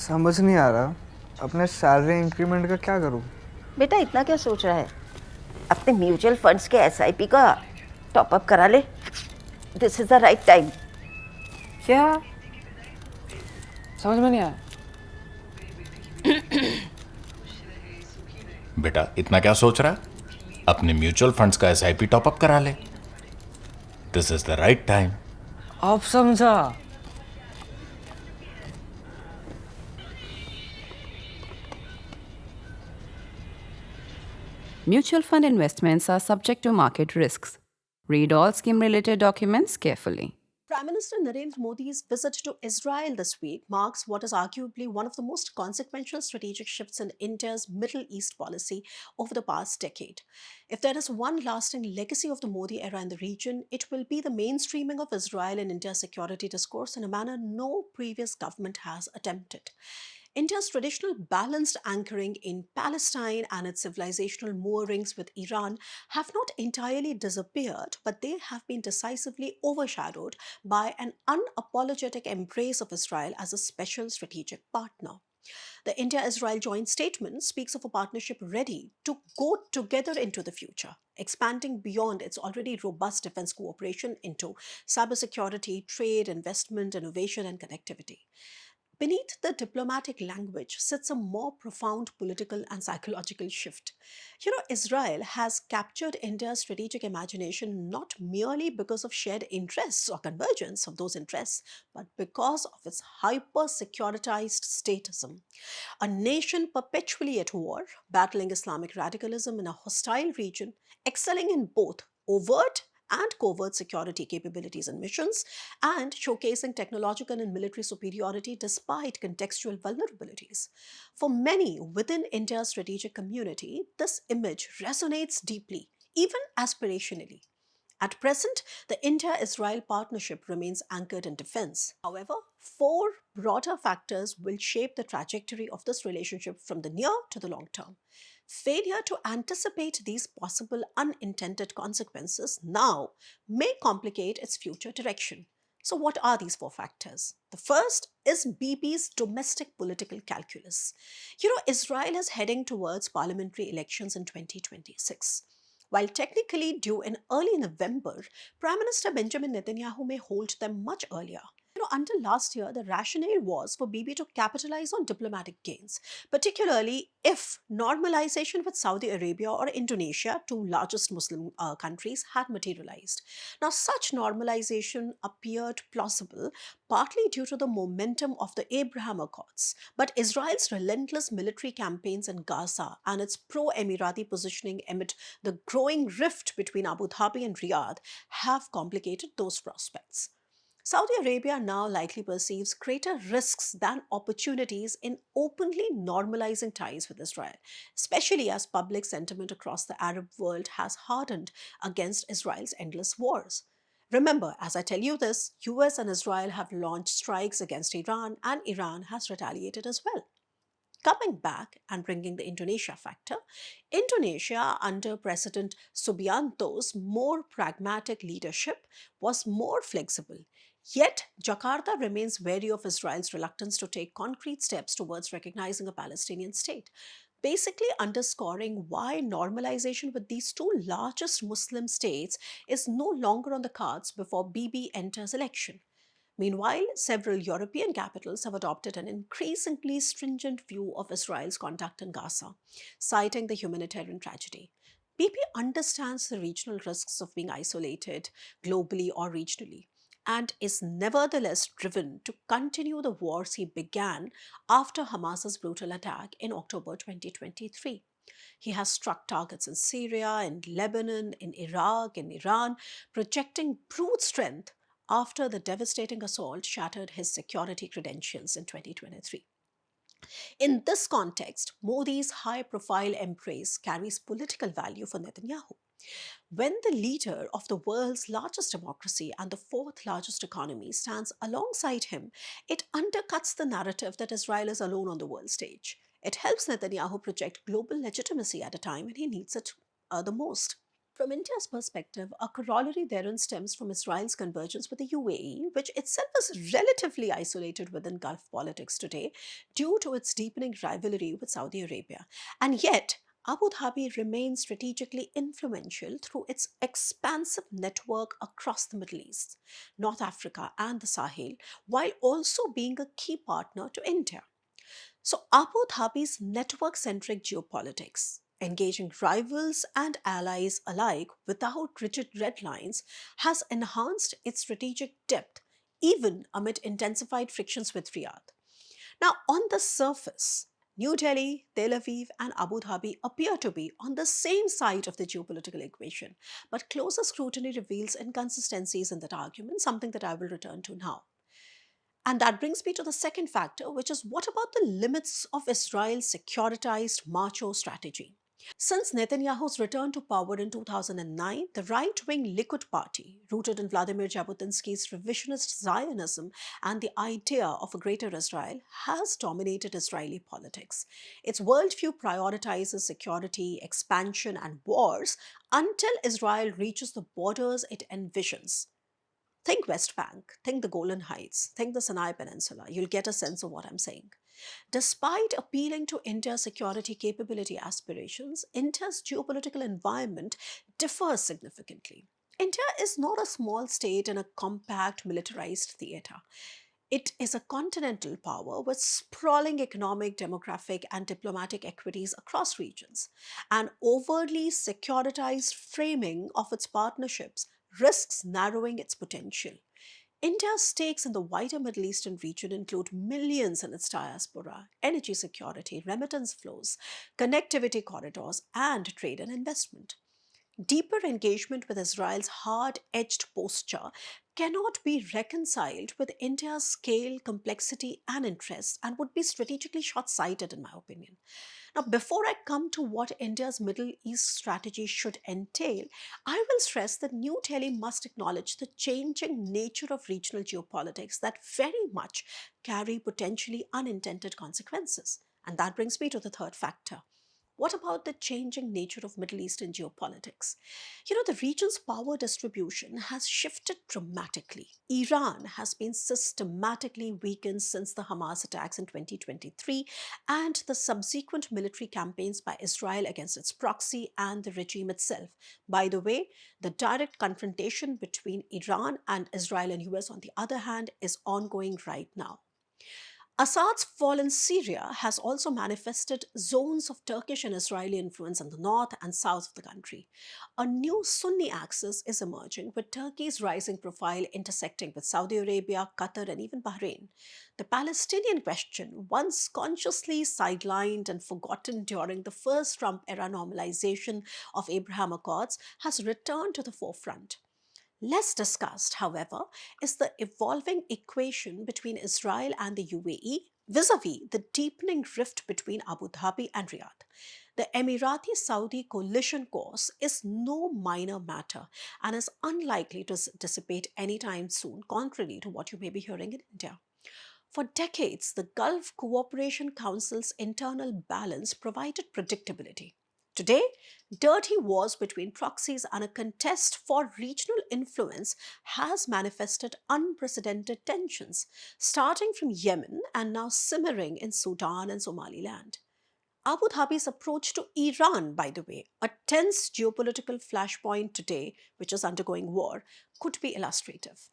समझ नहीं आ रहा अपने सैलरी इंक्रीमेंट का क्या करूं। बेटा इतना क्या सोच रहा है? अपने म्यूचुअल फंड्स के एसआईपी का टॉप अप करा ले। This is the right time. क्या? समझ में नहीं आया। बेटा इतना क्या सोच रहा है? अपने म्यूचुअल फंड्स का एसआईपी टॉपअप करा ले। This is the right time. अब समझा। Mutual fund investments are subject to market risks. Read all scheme related documents carefully. Prime Minister Narendra Modi's visit to Israel this week marks what is arguably one of the most consequential strategic shifts in India's Middle East policy over the past decade. If there is one lasting legacy of the Modi era in the region, it will be the mainstreaming of Israel in India's security discourse in a manner no previous government has attempted. India's traditional balanced anchoring in Palestine and its civilizational moorings with Iran have not entirely disappeared, but they have been decisively overshadowed by an unapologetic embrace of Israel as a special strategic partner. The India-Israel joint statement speaks of a partnership ready to go together into the future, expanding beyond its already robust defense cooperation into cybersecurity, trade, investment, innovation, and connectivity. Beneath the diplomatic language sits a more profound political and psychological shift. Israel has captured India's strategic imagination not merely because of shared interests or convergence of those interests, but because of its hyper-securitized statism. A nation perpetually at war, battling Islamic radicalism in a hostile region, excelling in both overt and covert security capabilities and missions, and showcasing technological and military superiority despite contextual vulnerabilities. For many within India's strategic community, this image resonates deeply, even aspirationally. At present, the India-Israel partnership remains anchored in defense. However, four broader factors will shape the trajectory of this relationship from the near to the long term. Failure to anticipate these possible unintended consequences now may complicate its future direction. So, what are these four factors? The first is BP's domestic political calculus. Israel is heading towards parliamentary elections in 2026. While technically due in early November, Prime Minister Benjamin Netanyahu may hold them much earlier. Until last year, the rationale was for Bibi to capitalize on diplomatic gains, particularly if normalization with Saudi Arabia or Indonesia, two largest Muslim countries, had materialized. Now, such normalization appeared plausible, partly due to the momentum of the Abraham Accords, but Israel's relentless military campaigns in Gaza and its pro-Emirati positioning amid the growing rift between Abu Dhabi and Riyadh have complicated those prospects. Saudi Arabia now likely perceives greater risks than opportunities in openly normalizing ties with Israel, especially as public sentiment across the Arab world has hardened against Israel's endless wars. Remember, as I tell you this, US and Israel have launched strikes against Iran, and Iran has retaliated as well. Coming back and bringing the Indonesia factor, Indonesia under President Subianto's more pragmatic leadership was more flexible. Yet, Jakarta remains wary of Israel's reluctance to take concrete steps towards recognizing a Palestinian state, basically underscoring why normalization with these two largest Muslim states is no longer on the cards before Bibi enters election. Meanwhile, several European capitals have adopted an increasingly stringent view of Israel's conduct in Gaza, citing the humanitarian tragedy. BP understands the regional risks of being isolated globally or regionally, and is nevertheless driven to continue the wars he began after Hamas's brutal attack in October 2023. He has struck targets in Syria, in Lebanon, in Iraq, in Iran, projecting brute strength after the devastating assault shattered his security credentials in 2023. In this context, Modi's high-profile embrace carries political value for Netanyahu. When the leader of the world's largest democracy and the fourth largest economy stands alongside him, it undercuts the narrative that Israel is alone on the world stage. It helps Netanyahu project global legitimacy at a time when he needs it the most. From India's perspective, a corollary therein stems from Israel's convergence with the UAE, which itself is relatively isolated within Gulf politics today due to its deepening rivalry with Saudi Arabia. And yet, Abu Dhabi remains strategically influential through its expansive network across the Middle East, North Africa, and the Sahel, while also being a key partner to India. So, Abu Dhabi's network centric geopolitics, engaging rivals and allies alike without rigid red lines, has enhanced its strategic depth even amid intensified frictions with Riyadh. Now, on the surface, New Delhi, Tel Aviv, and Abu Dhabi appear to be on the same side of the geopolitical equation, but closer scrutiny reveals inconsistencies in that argument, something that I will return to now. And that brings me to the second factor, which is what about the limits of Israel's securitized macho strategy? Since Netanyahu's return to power in 2009, the right wing Likud party, rooted in Vladimir Jabotinsky's revisionist Zionism and the idea of a greater Israel, has dominated Israeli politics. Its worldview prioritizes security, expansion, and wars until Israel reaches the borders it envisions. Think West Bank, think the Golan Heights, think the Sinai Peninsula. You'll get a sense of what I'm saying. Despite appealing to India's security capability aspirations, India's geopolitical environment differs significantly. India is not a small state in a compact militarized theater. It is a continental power with sprawling economic, demographic, and diplomatic equities across regions. An overtly securitized framing of its partnerships risks narrowing its potential. India's stakes in the wider Middle Eastern region include millions in its diaspora, energy security, remittance flows, connectivity corridors, and trade and investment. Deeper engagement with Israel's hard edged posture cannot be reconciled with India's scale, complexity, and interests, and would be strategically short sighted, in my opinion. Now, before I come to what India's Middle East strategy should entail, I will stress that New Delhi must acknowledge the changing nature of regional geopolitics that very much carry potentially unintended consequences. And that brings me to the third factor. What about the changing nature of Middle Eastern geopolitics? The region's power distribution has shifted dramatically. Iran has been systematically weakened since the Hamas attacks in 2023 and the subsequent military campaigns by Israel against its proxy and the regime itself. By the way, the direct confrontation between Iran and Israel and US, on the other hand, is ongoing right now. Assad's fall in Syria has also manifested zones of Turkish and Israeli influence in the north and south of the country. A new Sunni axis is emerging, with Turkey's rising profile intersecting with Saudi Arabia, Qatar, and even Bahrain. The Palestinian question, once consciously sidelined and forgotten during the first Trump era normalization of Abraham Accords, has returned to the forefront. Less discussed, however, is the evolving equation between Israel and the UAE vis-a-vis the deepening rift between Abu Dhabi and Riyadh. The Emirati-Saudi coalition course is no minor matter and is unlikely to dissipate anytime soon, contrary to what you may be hearing in India. For decades, the Gulf Cooperation Council's internal balance provided predictability. Today, dirty wars between proxies and a contest for regional influence has manifested unprecedented tensions, starting from Yemen and now simmering in Sudan and Somaliland. Abu Dhabi's approach to Iran, by the way, a tense geopolitical flashpoint today, which is undergoing war, could be illustrative.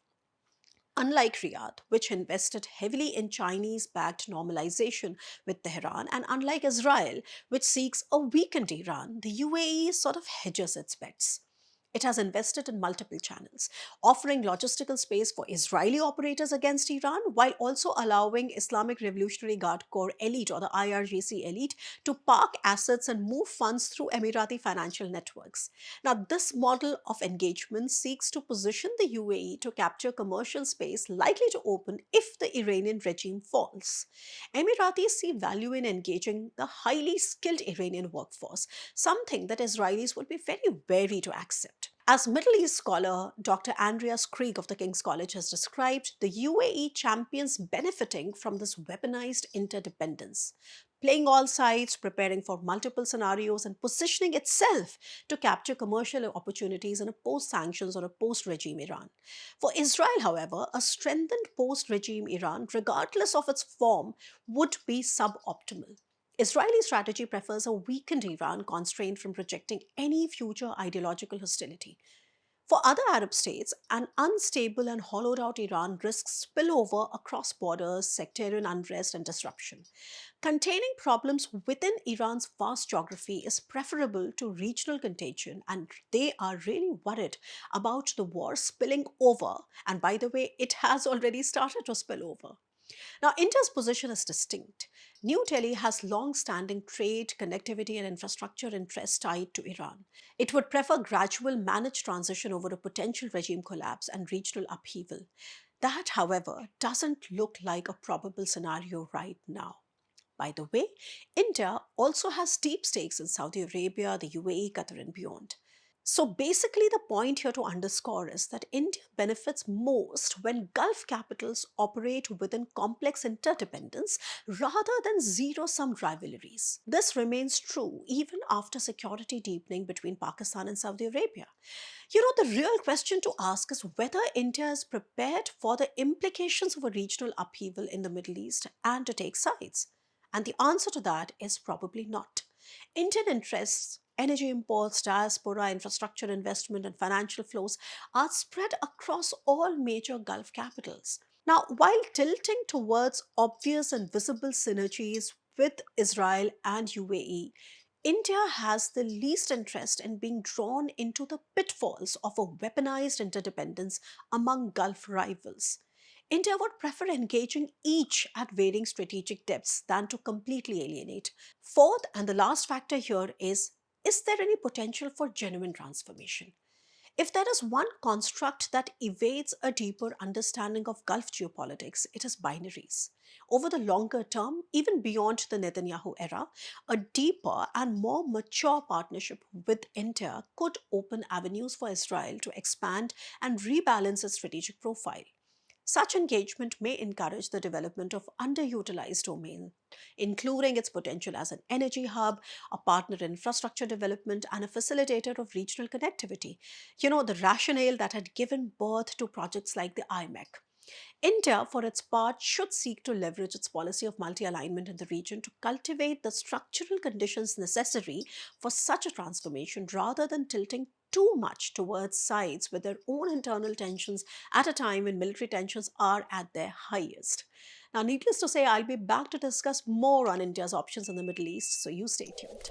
Unlike Riyadh, which invested heavily in Chinese backed normalization with Tehran, and unlike Israel, which seeks a weakened Iran, the UAE sort of hedges its bets. It has invested in multiple channels, offering logistical space for Israeli operators against Iran while also allowing Islamic Revolutionary Guard Corps elite or the IRGC elite to park assets and move funds through Emirati financial networks. Now, this model of engagement seeks to position the UAE to capture commercial space likely to open if the Iranian regime falls. Emiratis see value in engaging the highly skilled Iranian workforce, something that Israelis would be very wary to accept. As Middle East scholar Dr. Andreas Krieg of the King's College has described, the UAE champions benefiting from this weaponized interdependence, playing all sides, preparing for multiple scenarios, and positioning itself to capture commercial opportunities in a post sanctions or a post regime Iran. For Israel, however, a strengthened post regime Iran, regardless of its form, would be suboptimal. Israeli strategy prefers a weakened Iran constrained from projecting any future ideological hostility. For other Arab states, an unstable and hollowed out Iran risks spillover across borders, sectarian unrest, and disruption. Containing problems within Iran's vast geography is preferable to regional contagion, and they are really worried about the war spilling over. And by the way, it has already started to spill over. Now, India's position is distinct. New Delhi has long standing trade, connectivity, and infrastructure interests tied to Iran. It would prefer gradual, managed transition over a potential regime collapse and regional upheaval. That, however, doesn't look like a probable scenario right now. By the way, India also has deep stakes in Saudi Arabia, the UAE, Qatar, and beyond. So basically, the point here to underscore is that India benefits most when Gulf capitals operate within complex interdependence rather than zero sum rivalries. This remains true even after security deepening between Pakistan and Saudi Arabia. The real question to ask is whether India is prepared for the implications of a regional upheaval in the Middle East and to take sides. And the answer to that is probably not. Indian interests, energy imports, diaspora, infrastructure investment, and financial flows are spread across all major Gulf capitals. Now, while tilting towards obvious and visible synergies with Israel and UAE, India has the least interest in being drawn into the pitfalls of a weaponized interdependence among Gulf rivals. India would prefer engaging each at varying strategic depths than to completely alienate. Fourth, and the last factor here is there any potential for genuine transformation? If there is one construct that evades a deeper understanding of Gulf geopolitics, it is binaries. Over the longer term, even beyond the Netanyahu era, a deeper and more mature partnership with India could open avenues for Israel to expand and rebalance its strategic profile. Such engagement may encourage the development of underutilized domain, including its potential as an energy hub, a partner in infrastructure development, and a facilitator of regional connectivity. The rationale that had given birth to projects like the IMEC. India, for its part, should seek to leverage its policy of multi alignment in the region to cultivate the structural conditions necessary for such a transformation rather than tilting too much towards sides with their own internal tensions at a time when military tensions are at their highest. Now, needless to say, I'll be back to discuss more on India's options in the Middle East, so you stay tuned.